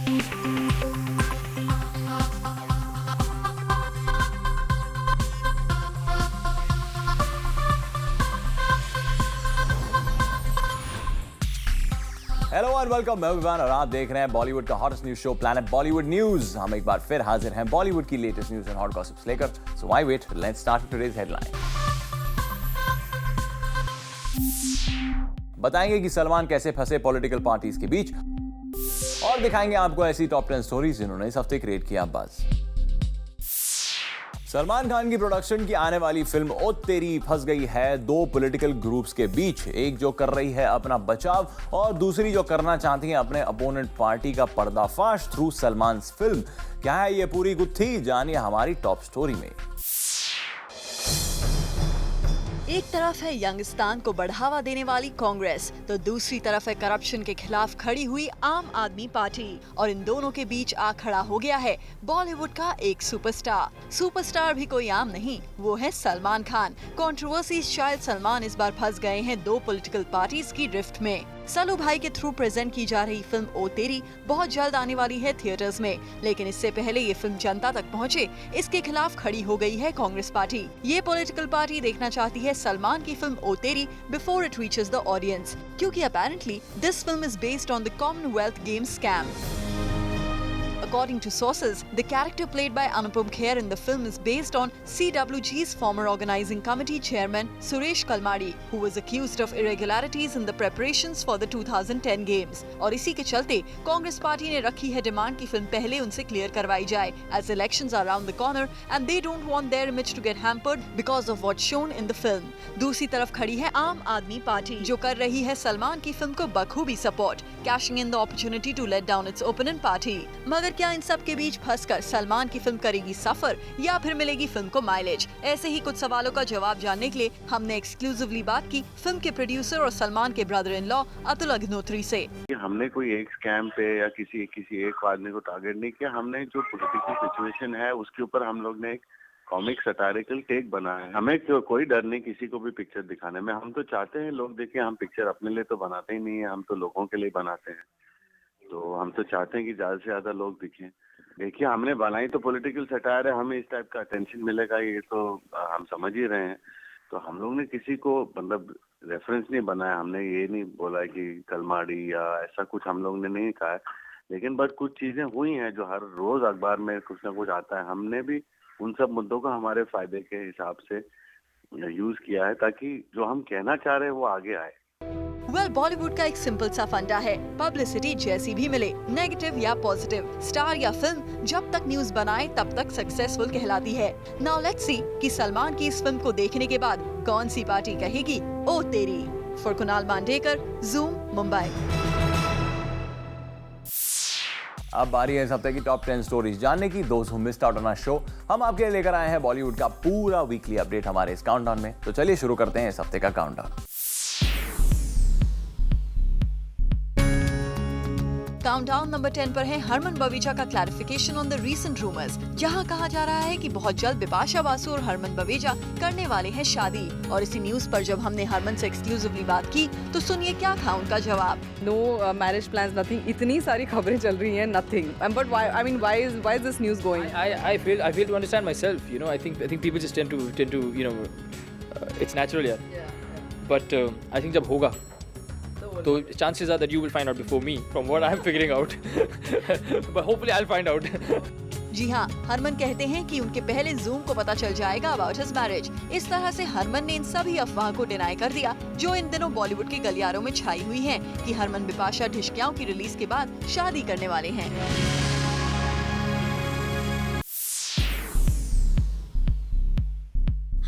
Hello and welcome, मैं विवान और आप देख रहे हैं बॉलीवुड का hottest news show planet Bollywood news. हम एक बार फिर हाजिर हैं बॉलीवुड की latest news and hot gossips लेकर। So why wait, let's start today's headline. बताएंगे कि सलमान कैसे फंसे पॉलिटिकल पार्टीज के बीच और दिखाएंगे आपको ऐसी टॉप 10 स्टोरीज जिन्होंने इस हफ्ते क्रिएट किया बज़। सलमान खान की प्रोडक्शन की आने वाली फिल्म ओ तेरी फंस गई है दो पॉलिटिकल ग्रुप्स के बीच, एक जो कर रही है अपना बचाव और दूसरी जो करना चाहती है अपने अपोनेंट पार्टी का पर्दाफाश थ्रू सलमान फिल्म। क्या है ये पूरी गुत्थी, जानिए हमारी टॉप स्टोरी में। एक तरफ है यंगस्तान को बढ़ावा देने वाली कांग्रेस, तो दूसरी तरफ है करप्शन के खिलाफ खड़ी हुई आम आदमी पार्टी, और इन दोनों के बीच आ खड़ा हो गया है बॉलीवुड का एक सुपरस्टार। सुपरस्टार भी कोई आम नहीं, वो है सलमान खान। कंट्रोवर्सी शायद सलमान इस बार फंस गए हैं दो पॉलिटिकल पार्टीज की रिफ्ट में। सलू भाई के थ्रू प्रेजेंट की जा रही फिल्म ओ तेरी बहुत जल्द आने वाली है थिएटर्स में, लेकिन इससे पहले ये फिल्म जनता तक पहुंचे, इसके खिलाफ खड़ी हो गई है कांग्रेस पार्टी। ये पॉलिटिकल पार्टी देखना चाहती है सलमान की फिल्म O Teri before it reaches the audience, क्योंकि apparently this film is based on the Commonwealth games scam. According to sources, the character played by Anupam Kher in the film is based on CWG's former organizing committee chairman Suresh Kalmadi, who was accused of irregularities in the preparations for the 2010 games. और इसी के चलते Congress party ने रखी है demand कि film पहले उनसे क्लियर करवाई जाए, as elections are around the corner and they don't want their image to get hampered because of what's shown in the film. दूसरी तरफ खड़ी है आम आदमी पार्टी, जो कर रही है सलमान की फिल्म को बखूबी support, cashing in the opportunity to let down its opponent party. मगर क्या इन सब के बीच फंसकर सलमान की फिल्म करेगी सफर या फिर मिलेगी फिल्म को माइलेज? ऐसे ही कुछ सवालों का जवाब जानने के लिए हमने एक्सक्लूसिवली बात की फिल्म के प्रोड्यूसर और सलमान के brother in law Atul Agnihotri से। हमने कोई एक स्कैम पे या किसी एक आदमी को टारगेट नहीं किया। हमने जो पॉलिटिकल सिचुएशन है उसके ऊपर हम लोग ने एक कॉमिक सटारिकल टेक बनाया है। हमें कोई डर नहीं किसी को भी पिक्चर दिखाने में। हम तो चाहते हैं लोग देखें। हम पिक्चर अपने लिए तो बनाते ही नहीं है, हम तो लोगों के लिए बनाते हैं। तो हम तो चाहते हैं कि ज्यादा से ज्यादा लोग दिखें। देखिए, हमने बनाई तो पॉलिटिकल सटायर है, हमें इस टाइप का अटेंशन मिलेगा ये तो हम समझ ही रहे हैं। तो हम लोग ने किसी को मतलब रेफरेंस नहीं बनाया। हमने ये नहीं बोला कि कलमाड़ी या ऐसा कुछ हम लोग ने नहीं कहा है। लेकिन बट कुछ चीजें हुई हैं जो हर रोज अखबार में कुछ ना कुछ आता है। हमने भी उन सब मुद्दों को हमारे फायदे के हिसाब से यूज किया है ताकि जो हम कहना चाह रहे हैं वो आगे आए। बॉलीवुड का एक सिंपल सा फंडा है, पब्लिसिटी जैसी भी मिले, नेगेटिव या पॉजिटिव, स्टार या फिल्म जब तक न्यूज बनाए तब तक सक्सेसफुल कहलाती है। नाउ लेट्स सी कि सलमान की इस फिल्म को देखने के बाद कौन सी पार्टी कहेगी ओ तेरी। For Kunal Mandekar, zoom, Mumbai. अब बारी है इस हफ्ते की टॉप 10 स्टोरीज जानने की। दोस्त who missed out on our show, हम आपके लिए लेकर आए हैं बॉलीवुड का पूरा वीकली अपडेट हमारे इस काउंटडाउन में। तो चलिए शुरू करते हैं इस हफ्ते का काउंटडाउन। काउंटडाउन नंबर 10 पर है हरमन बवेजा का clarification on the recent rumours, जहां कहा जा रहा है कि बहुत जल्द बिपाशा बासु और हरमन बवेजा करने वाले हैं शादी। और इसी न्यूज पर जब हमने हरमन से एक्सक्लूसिवली बात की तो सुनिए क्या था उनका जवाब। No marriage plans, nothing. इतनी सारी खबरें चल रही हैं, nothing. But why is this news going? I feel to understand myself, you know. I think people just tend to you know, it's natural, yeah. But I think जब होगा तो chances are that you will find out before me from what I'm figuring out. But hopefully I'll find out. जी हाँ, हरमन कहते हैं कि उनके पहले zoom को पता चल जाएगा अबाउट हिज मैरिज। इस तरह से हरमन ने इन सभी अफवाह को डिनाई कर दिया जो इन दिनों बॉलीवुड के गलियारों में छाई हुई हैं कि हरमन बिपाशा ढिशक्याओं की रिलीज के बाद शादी करने वाले हैं।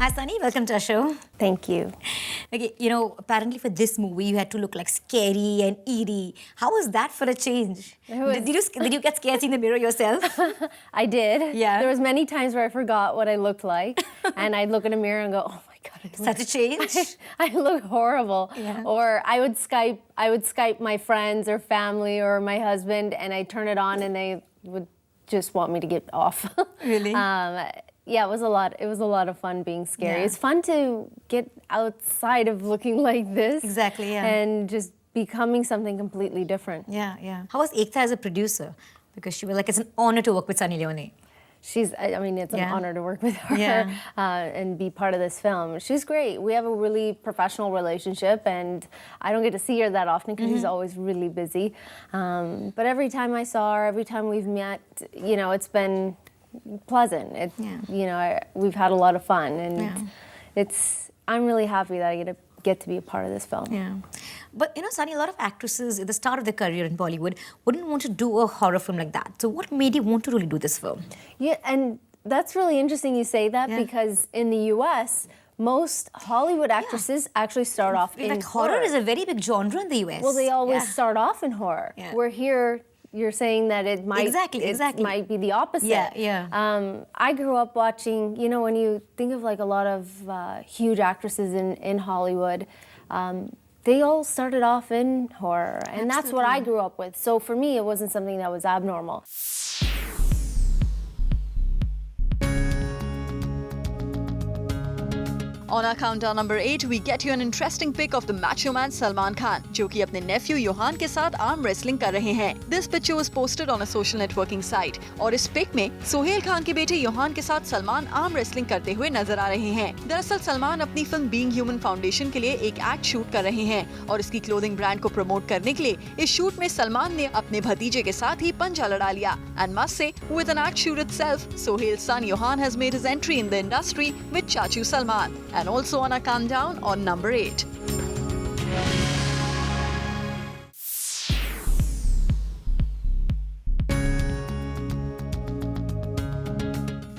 Hi Sunny, welcome to our show. Thank you. Okay, you know, apparently for this movie you had to look like scary and eerie. How was that for a change? Did you get scared seeing the mirror yourself? I did. Yeah. There was many times where I forgot what I looked like, and I'd look in a mirror and go, "Oh my God, Such a change." I look horrible. Yeah. Or I would Skype my friends or family or my husband, and I'd turn it on, and they would just want me to get off. Really? Yeah, it was a lot of fun being scary. Yeah. It's fun to get outside of looking like this. Exactly, yeah. And just becoming something completely different. Yeah, yeah. How was Ekta as a producer? Because she was like, it's an honor to work with Sunny Leone. I mean, it's an Yeah. honor to work with her Yeah. and be part of this film. She's great. We have a really professional relationship, and I don't get to see her that often because she's always really busy. But every time I saw her, every time we've met, you know, it's been pleasant. You know, we've had a lot of fun, and I'm really happy that I get to be a part of this film. Yeah. But, you know, Sunny, a lot of actresses at the start of their career in Bollywood wouldn't want to do a horror film like that. So what made you want to really do this film? Yeah, and that's really interesting you say that because in the US, most Hollywood actresses actually start off in like horror is a very big genre in the US. Well, they always start off in horror. Yeah. We're here, you're saying that it might Exactly. might be the opposite. Yeah. I grew up watching, you know, when you think of like a lot of huge actresses in Hollywood, they all started off in horror, and that's what I grew up with. So for me, it wasn't something that was abnormal. On our countdown number 8, we get you an interesting pic of the macho man Salman Khan, जो कि अपने nephew Yohan के साथ arm wrestling कर रहे हैं. This picture was posted on a social networking site. और इस पिक में सोहेल खान के बेटे योहान के साथ सलमान आर्म रेसलिंग करते हुए नजर आ रहे हैं. दरअसल सलमान अपनी फिल्म बीइंग ह्यूमन फाउंडेशन के लिए एक एक्ट शूट कर रहे हैं और इसकी क्लोथिंग ब्रांड को प्रमोट करने के लिए इस शूट में सलमान ने अपने भतीजे के साथ ही पंजा लड़ा लिया. And must say, with an act shoot itself, Sohail's son Yohan has made his entry in the industry with Chachu Salman. And also on our countdown on number 8.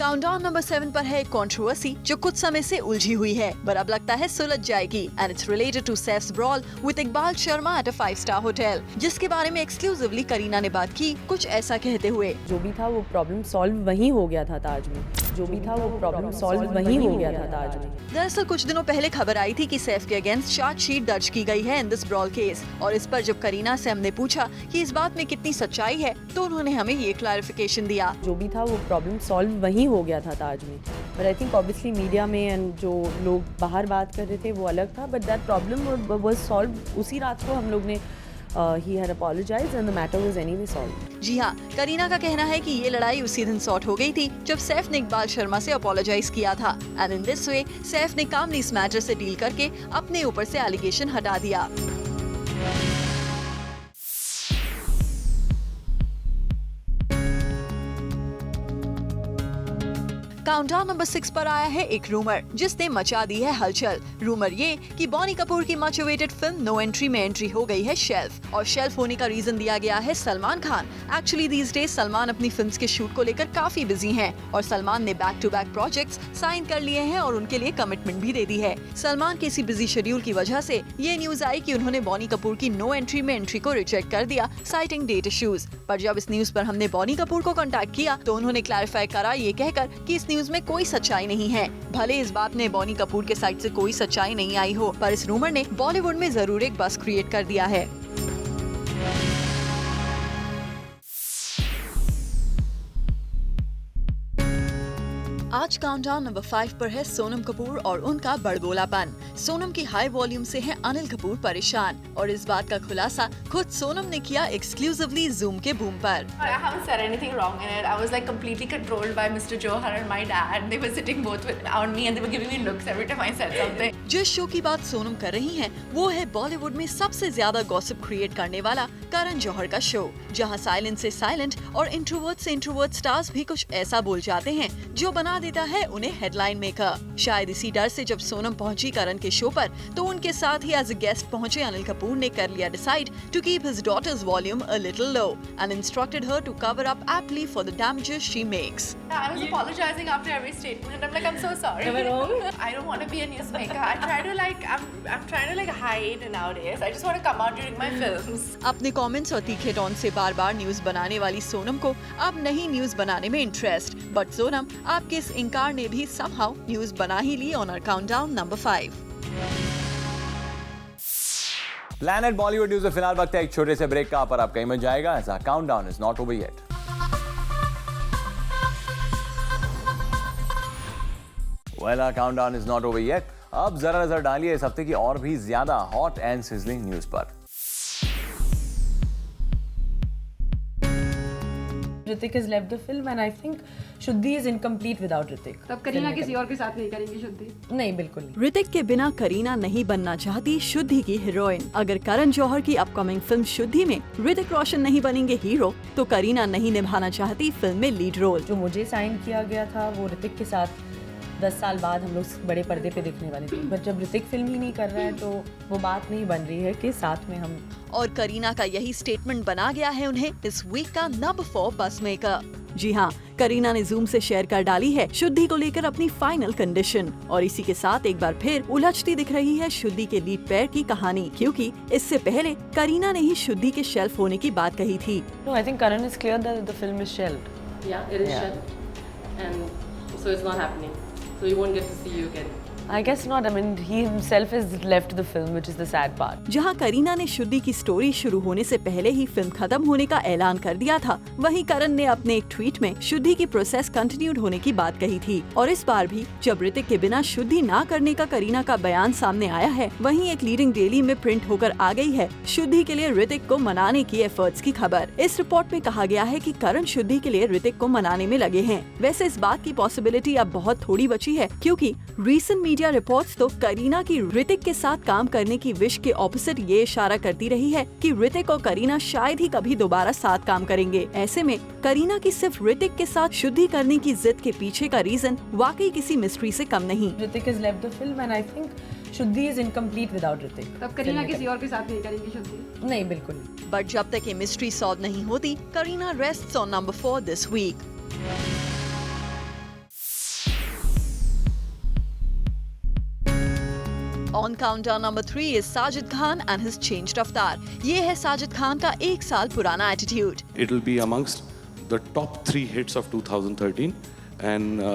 Countdown number 7 पर है एक कंट्रोवर्सी जो कुछ समय से उलझी हुई है, पर अब लगता है सुलझ जाएगी. And it's related to Saif's brawl with Iqbal Sharma at a 5-star hotel, जिसके बारे में एक्सक्लूसिवली करीना ने बात की, कुछ ऐसा कहते हुए. जो भी था वो प्रॉब्लम सॉल्व वहीं हो गया था ताज में. जो भी था वो प्रॉब्लम सॉल्व वहीं हो गया था ताज में. दरअसल कुछ दिनों पहले खबर आई थी कि सैफ के अगेंस्ट चार्जशीट दर्ज की गई है इन दिस ब्रॉल केस, और इस पर जब करीना से हमने पूछा कि इस बात में कितनी सच्चाई है, तो उन्होंने हमें ये क्लैरिफिकेशन दिया. जो भी था वो प्रॉब्लम सॉल्व वहीं हो गया था ताज में. But I think obviously media में एंड जो लोग बाहर बात कर रहे थे वो अलग था, but that problem was solve. उसी रात को हम लोग ने he had apologized and the matter was anyway solved. जी हाँ, करीना का कहना है कि ये लड़ाई उसी दिन सॉर्ट हो गई थी जब सैफ ने इकबाल शर्मा से अपोलोजाइज किया था. And in this way Saif ने कामली इस मैटर से डील करके अपने ऊपर से एलिगेशन हटा दिया. काउंटडाउन नंबर 6 पर आया है एक रूमर जिसने मचा दी है हलचल. रूमर ये कि बॉनी कपूर की much awaited film no entry में एंट्री हो गई है शेल्फ, और शेल्फ होने का रीजन दिया गया है Salman Khan. Actually these days Salman अपनी फिल्म्स के शूट को लेकर काफी बिजी हैं, और सलमान ने back to back projects sign कर लिए हैं और उनके लिए कमिटमेंट भी दे दी है. सलमान के इसी बिजी शेड्यूल की वजह से ये न्यूज आई कि उन्होंने बॉनी कपूर की नो एंट्री में एंट्री को रिजेक्ट कर दिया, साइटिंग डेट इश्यूज. पर जब इस न्यूज पर हमने बॉनी कपूर को कॉन्टैक्ट किया तो उन्होंने क्लैरिफाई करा ये कहकर कि इस न्यूज में कोई सच्चाई नहीं है. भले इस बात में बॉनी कपूर के साइड से कोई सच्चाई नहीं आई हो, पर इस रूमर ने बॉलीवुड में जरूर एक बस क्रिएट कर दिया है. आज काउंटडाउन नंबर 5 पर है सोनम कपूर और उनका बड़बोलापन. सोनम की हाई वॉल्यूम से हैं अनिल कपूर परेशान, और इस बात का खुलासा खुद सोनम ने किया एक्सक्लूसिवली जूम के बूम पर. I haven't said anything wrong in it. I was like completely controlled by Mr. Johar and my dad. They were sitting both on me and they were giving me looks every time I said something. जिस show की बात सोनम कर रही हैं, वो है बॉलीवुड में सबसे ज्यादा गॉसिप क्रिएट करने वाला करण जौहर का शो, जहां साइलेंट से साइलेंट और इंट्रोवर्ट से इंट्रोवर्ट स्टार्स भी कुछ ऐसा बोल जाते हैं जो बना देता है उन्हें हेडलाइन मेकर. शायद इसी डर से जब सोनम पहुंची करण के शो पर, तो उनके साथ ही एज अ गेस्ट पहुंचे अनिल कपूर ने कर लिया decide to keep his daughter's volume a little low and instructed her to cover up aptly for the damages she makes. I was apologizing after every statement. I'm like, I'm so sorry. Am I wrong? I don't want to be a newsmaker. I try to like, I'm trying to like hide nowadays. I just want to come out during my films. अपने comments और तीखे tone से बार-बार news बनाने वाली सोनम को अब नहीं न्यूज बनाने में इंटरेस्ट, बट सोनम आपके इस इंकार ने भी समहाउ न्यूज बना ही ली on our countdown number 5. Planet Bollywood news में फिलहाल वक्त है एक छोटे से ब्रेक का, पर आप कहीं मत जाएगा. ऐसा countdown is not over yet. Well, our countdown is not over yet. अब जरा नजर डालिए इस हफ्ते की और भी ज्यादा हॉट एंड सिजलिंग न्यूज पर. Hrithik has left the film, and I think Shuddhi is incomplete without Hrithik. तब करीना किसी और के साथ नहीं करेंगी शुद्धि? नहीं, बिल्कुल नहीं। ऋतिक के बिना करीना नहीं बनना चाहती शुद्धि की हीरोइन। अगर करण जौहर की अपकमिंग फिल्म शुद्धि में ऋतिक रोशन नहीं बनेंगे हीरो, तो करीना नहीं निभाना चाहती फिल्म में लीड रोल। जो मुझे साइन किया गया था वो ऋतिक के साथ 10 साल बाद हम लोग बड़े पर्दे पे दिखने वाले थे, बट जब ऋतिक फिल्म ही नहीं कर रहा है तो वो बात नहीं बन रही है कि साथ में हम। और करीना का यही स्टेटमेंट बना गया है उन्हें इस वीक का नंबर 4 बस मेकर। जी हाँ, करीना ने जूम से शेयर कर डाली है शुद्धि को लेकर अपनी फाइनल कंडीशन, और इसी के साथ एक बार फिर उलझती दिख रही है शुद्धि के लीड पेयर की कहानी, क्योंकि इससे पहले करीना ने ही शुद्धि के शेल्फ होने की बात कही थी। No, I think Karan is clear that the film is shelved. Yeah, it is shelved, and so it's not happening. So you won't get to see you again. I guess not. I mean, he himself has left the film, which is the sad part. जहां करीना ने शुद्धि की story शुरू होने से पहले ही film खत्म होने का ऐलान कर दिया था, वहीं करण ने अपने एक ट्वीट में शुद्धि की प्रोसेस कंटिन्यूड होने की बात कही थी। और इस बार भी जब ऋतिक के बिना शुद्धि ना करने का करीना का बयान सामने आया है, वहीं एक लीडिंग डेली में प्रिंट होकर आ गई है शुद्धि के लिए ऋतिक को मनाने की एफर्ट्स की खबर। इस रिपोर्ट में कहा गया है कि करण शुद्धि के लिए ऋतिक को मनाने में लगे हैं। वैसे इस बात की पॉसिबिलिटी अब बहुत थोड़ी बची है, क्योंकि रीसेंट मीडिया रिपोर्ट्स तो करीना की ऋतिक के साथ काम करने की विश के ऑपोजिट ये इशारा करती रही है कि ऋतिक और करीना शायद ही कभी दोबारा साथ काम करेंगे। ऐसे में करीना की सिर्फ ऋतिक के साथ शुद्धि करने की जिद के पीछे का रीजन वाकई किसी मिस्ट्री से कम नहीं। Hrithik has left the film, and I think Shuddhi is incomplete without Hrithik. तब करीना किसी और के साथ नहीं करेंगी शुद्धि? नहीं, बिल्कुल नहीं। बट जब तक ये मिस्ट्री सॉल्व नहीं होती, Kareena rests on number 4 this week. On countdown number 3 is Sajid Khan and his changed avatar. ये है साजिद खान का 1 साल पुराना attitude. It'll be amongst the top 3 hits of 2013, and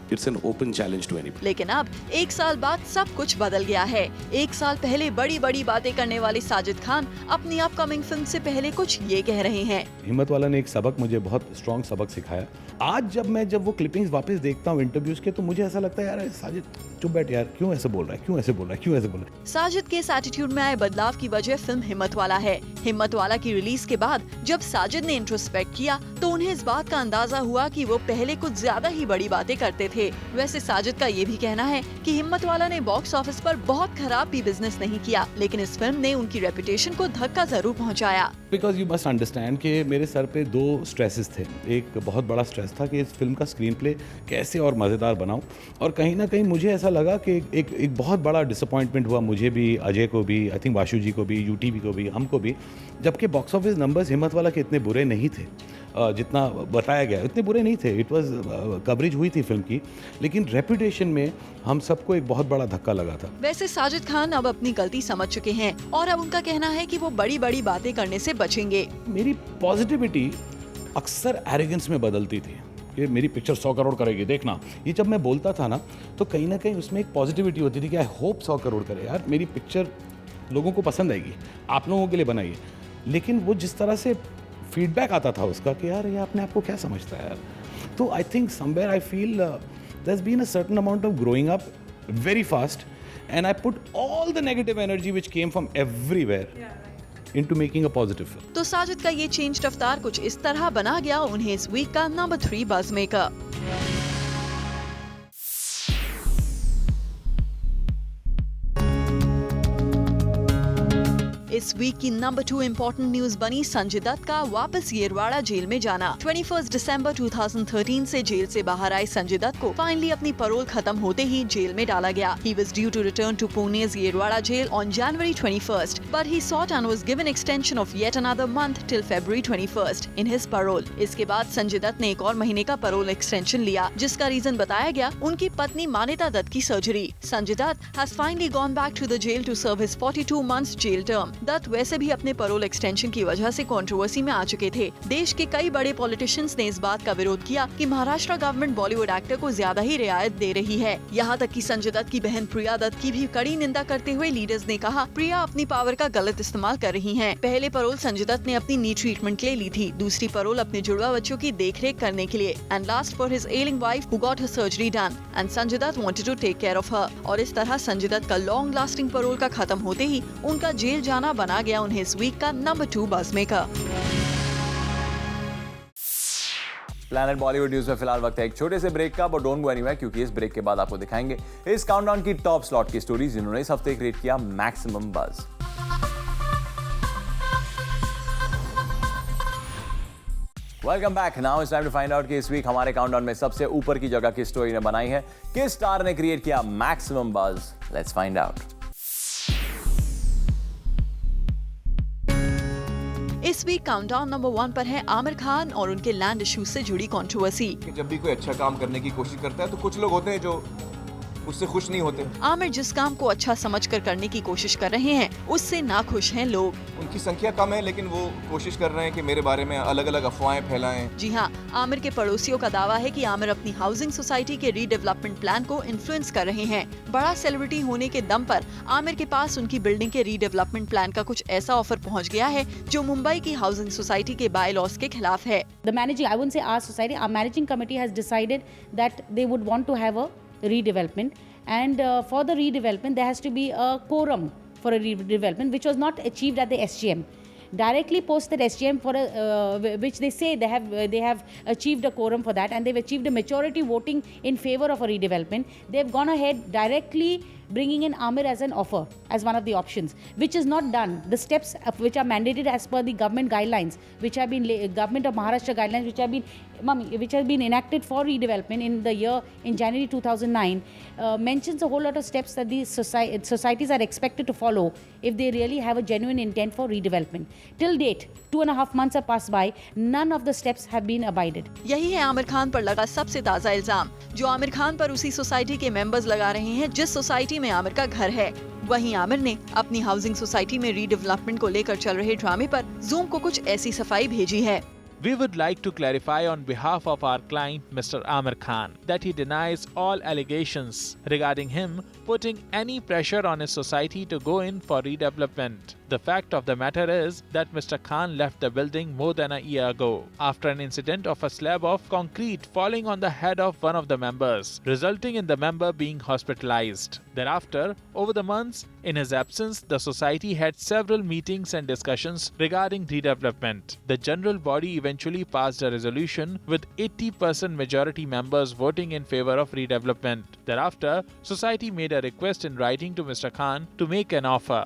it's an open challenge to anybody. लेकिन अब 1 साल बाद सब कुछ बदल गया है। 1 साल पहले बड़ी बड़ी बातें करने वाले साजिद खान अपनी अपकमिंग फिल्म से पहले कुछ ये कह रहे हैं। हिम्मत वाला ने एक सबक, मुझे बहुत स्ट्रॉन्ग सबक सिखाया। आज जब वो क्लिपिंग्स वापस देखता हूँ इंटरव्यूज के, तो मुझे ऐसा लगता है यार साजिद चुप बैठ यार, क्यों ऐसे बोल रहा है, क्यों ऐसे बोल रहा है। साजिद के इस एटीट्यूड में आए बदलाव की वजह फिल्म हिम्मत वाला है। हिम्मत वाला की रिलीज के बाद जब साजिद ने इंट्रोस्पेक्ट किया तो उन्हें इस बात का अंदाजा हुआ कि वो पहले कुछ ज्यादा ही बड़ी बातें करते थे। वैसे साजिद का ये भी कहना है कि हिम्मत वाला ने बॉक्स ऑफिस पर बहुत खराब भी बिजनेस नहीं किया, लेकिन इस फिल्म ने उनकी रेपुटेशन को धक्का जरूर पहुंचाया। बिकॉज यू मस्ट अंडरस्टैंड कि मेरे सर पे 2 स्ट्रेसेस थे। एक बहुत बड़ा स्ट्रेस था कि इस फिल्म का स्क्रीन प्ले कैसे और मज़ेदार बनाऊं, और कहीं ना कहीं मुझे ऐसा लगा कि एक बहुत बड़ा डिसअपॉइंटमेंट हुआ मुझे भी, अजय को भी, आई थिंक वाशु जी को भी, यूटीवी को भी, हमको भी, जबकि बॉक्स ऑफिस नंबर्स हिम्मत वाला के इतने बुरे नहीं थे जितना बताया गया, इतने बुरे नहीं थे। इट वाज कवरेज हुई थी फिल्म की, लेकिन रेपुटेशन में हम सबको एक बहुत बड़ा धक्का लगा था। वैसे साजिद खान अब अपनी गलती समझ चुके हैं और अब उनका कहना है कि वो बड़ी बड़ी बातें करने से बचेंगे। मेरी पॉजिटिविटी अक्सर एरोगेंस में बदलती थी कि मेरी पिक्चर 100 करोड़ करेगी, देखना। ये जब मैं बोलता था ना, तो कहीं ना कहीं उसमें एक पॉजिटिविटी होती थी कि आई होप 100 करोड़ करे यार, मेरी पिक्चर लोगों को पसंद आएगी, आप लोगों के लिए बनाइए। लेकिन वो जिस तरह से फीडबैक आता था उसका कि यार ये अपने आप को क्या समझता है यार, तो I think somewhere I feel there has been a certain amount of growing up very fast, and I put all the negative energy which came from everywhere into making a positive film. तो साजिद का ये changed अवतार कुछ इस तरह बना गया उन्हें इस वीक का नंबर 3 बज़ मेकर। इस वीक की नंबर 2 इम्पोर्टेंट न्यूज बनी संजय दत्त का वापस येरवाड़ा जेल में जाना। 21 दिसंबर 2013 से जेल से बाहर आए संजय दत्त को फाइनली अपनी पैरोल खत्म होते ही जेल में डाला गया। He was due to return to Pune's Yerwada jail on January 21st, but he sought and was given extension of yet another month till February 21st in his parole. इसके बाद संजय दत्त ने एक और महीने का पैरोल एक्सटेंशन लिया, जिसका reason बताया गया उनकी पत्नी मान्यता दत्त की सर्जरी। Sanjay Dutt has finally gone back to the jail to serve his 42 months jail term. Dutt वैसे भी अपने पैरोल एक्सटेंशन की वजह से कंट्रोवर्सी में आ चुके थे। देश के कई बड़े पॉलिटिशियंस ने इस बात का विरोध किया कि महाराष्ट्र गवर्नमेंट बॉलीवुड एक्टर को ज्यादा ही रियायत दे रही है। यहाँ तक कि संजय दत्त की बहन प्रिया दत्त की भी कड़ी निंदा करते हुए लीडर्स ने कहा प्रिया अपनी पावर का गलत इस्तेमाल कर रही हैं। पहले पैरोल संजय दत्त ने अपनी नी ट्रीटमेंट के लिए ली थी, दूसरी पैरोल अपने जुड़वा बच्चों की देखरेख करने के लिए, and last for his ailing wife who got her surgery done and Sanjay Dutt wanted to take care of her. और इस तरह संजय दत्त का लॉन्ग लास्टिंग पैरोल का खत्म होते ही उनका जेल जाना बना गया उन्हें इस वीक का number 2 buzz maker. Planet Bollywood news में फिलहाल वक्त है एक छोटे से ब्रेक का, बट डोंट गो एनीवेयर क्योंकि इस ब्रेक के बाद आपको दिखाएंगे इस काउंटडाउन की टॉप स्लॉट की स्टोरीज जिन्होंने इस हफ्ते क्रिएट किया maximum buzz. Welcome back. Now it's time to find out कि इस वीक हमारे काउंटडाउन में सबसे ऊपर की जगह किस स्टोरी ने बनाई है, किस स्टार ने क्रिएट किया maximum buzz. Let's find out. इस वीक काउंटडाउन नंबर 1 पर है आमिर खान और उनके लैंड इश्यूज से जुड़ी कंट्रोवर्सी। जब भी कोई अच्छा काम करने की कोशिश करता है तो कुछ लोग होते हैं जो उससे खुश नहीं होते। आमिर जिस काम को अच्छा समझकर करने की कोशिश कर रहे हैं उससे नाखुश हैं लोग। उनकी संख्या कम है लेकिन वो कोशिश कर रहे हैं कि मेरे बारे में अलग अलग अफवाहें फैलाएं। जी हाँ, आमिर के पड़ोसियों का दावा है कि आमिर अपनी हाउसिंग सोसाइटी के रीडेवलपमेंट प्लान को इन्फ्लुएंस कर रहे हैं। बड़ा सेलिब्रिटी होने के दम पर आमिर के पास उनकी बिल्डिंग के रीडेवलपमेंट प्लान का कुछ ऐसा ऑफर पहुँच गया है जो मुंबई की हाउसिंग सोसाइटी के बाय लॉज के खिलाफ है। The managing, I wouldn't say our society, our managing committee has decided that they would want to have a redevelopment, and for the redevelopment there has to be a quorum for a redevelopment which was not achieved at the SGM. Directly post that SGM for which they say they have achieved a quorum for that, and they've achieved a majority voting in favor of a redevelopment. They've gone ahead directly bringing in Aamir as an offer, as one of the options, which is not done. The steps which are mandated as per the government guidelines, which have been government of Maharashtra guidelines, which have been enacted for redevelopment in January 2009, mentions a whole lot of steps that these societies are expected to follow if they really have a genuine intent for redevelopment. Till date, 2.5 months have passed by. None of the steps have been abided. यही है आमिर खान पर लगा सबसे ताज़ा इल्जाम, जो आमिर खान पर उसी सोसाइटी के मेंबर्स लगा रहे हैं जिस सोसाइटी में आमिर का घर है। वहीं आमिर ने अपनी हाउसिंग सोसाइटी में रीडेवलपमेंट को लेकर चल रहे ड्रामे पर जूम को कुछ ऐसी सफाई भेजी है। We would like to clarify on behalf of our client, Mr. Aamir Khan, that he denies all allegations regarding him putting any pressure on his society to go in for redevelopment. The fact of the matter is that Mr. Khan left the building more than a year ago after an incident of a slab of concrete falling on the head of one of the members, resulting in the member being hospitalized. Thereafter, over the months, in his absence, the society had several meetings and discussions regarding redevelopment. The general body eventually passed a resolution with 80% majority members voting in favor of redevelopment. Thereafter, society made a request in writing to Mr. Khan to make an offer.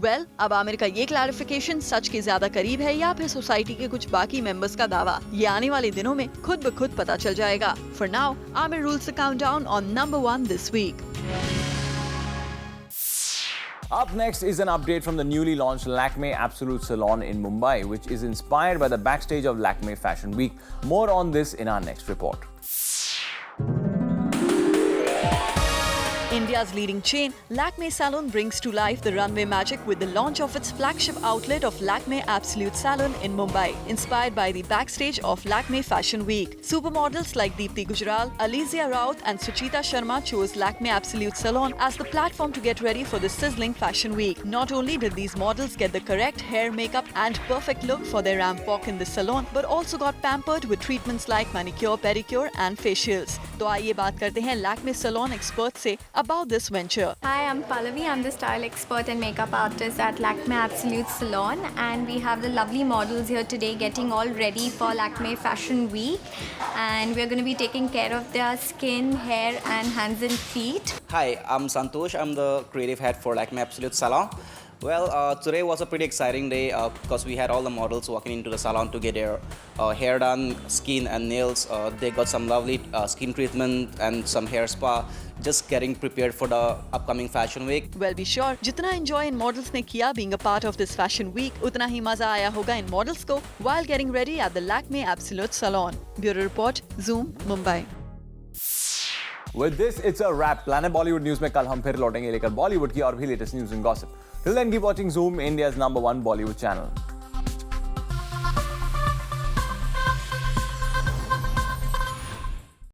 Well, अब आमिर का ये clarification सच के ज्यादा करीब है या फिर society के कुछ बाकी मेंबर्स का दावा, ये आने वाले दिनों में खुद ब खुद पता चल जाएगा। For now, Aamir rules the countdown on number 1 this week. Up next is an update from the newly launched Lakme Absolute Salon in Mumbai, which is inspired by the backstage of Lakme Fashion Week. More on this in our next report. India's leading chain, Lakme Salon brings to life the runway magic with the launch of its flagship outlet of Lakme Absolute Salon in Mumbai, inspired by the backstage of Lakme Fashion Week. Supermodels like Deepti Gujral, Alizia Raut and Suchita Sharma chose Lakme Absolute Salon as the platform to get ready for the sizzling Fashion Week. Not only did these models get the correct hair, makeup and perfect look for their ramp walk in the salon, but also got pampered with treatments like manicure, pedicure and facials. तो आइए बात करते हैं Lakme Salon expert से about this venture. Hi, I'm Pallavi. I'm the style expert and makeup artist at Lakme Absolute Salon, and we have the lovely models here today getting all ready for Lakme Fashion Week, and we're going to be taking care of their skin, hair and hands and feet. Hi, I'm Santosh. I'm the creative head for Lakme Absolute Salon. Well, today was a pretty exciting day because we had all the models walking into the salon to get their hair done, skin and nails. They got some lovely skin treatment and some hair spa, just getting prepared for the upcoming Fashion Week. Well, be sure, जितना enjoy इन models ने किया being a part of this Fashion Week, उतना ही मजा आया होगा इन models को while getting ready at the Lakme Absolute Salon. Bureau Report, Zoom, Mumbai. With this, it's a wrap. Planet Bollywood News में कल हम फिर लौटेंगे लेकर बॉलीवुड की और भी latest news and gossip. Till then, keep watching Zoom, India's #1 Bollywood channel.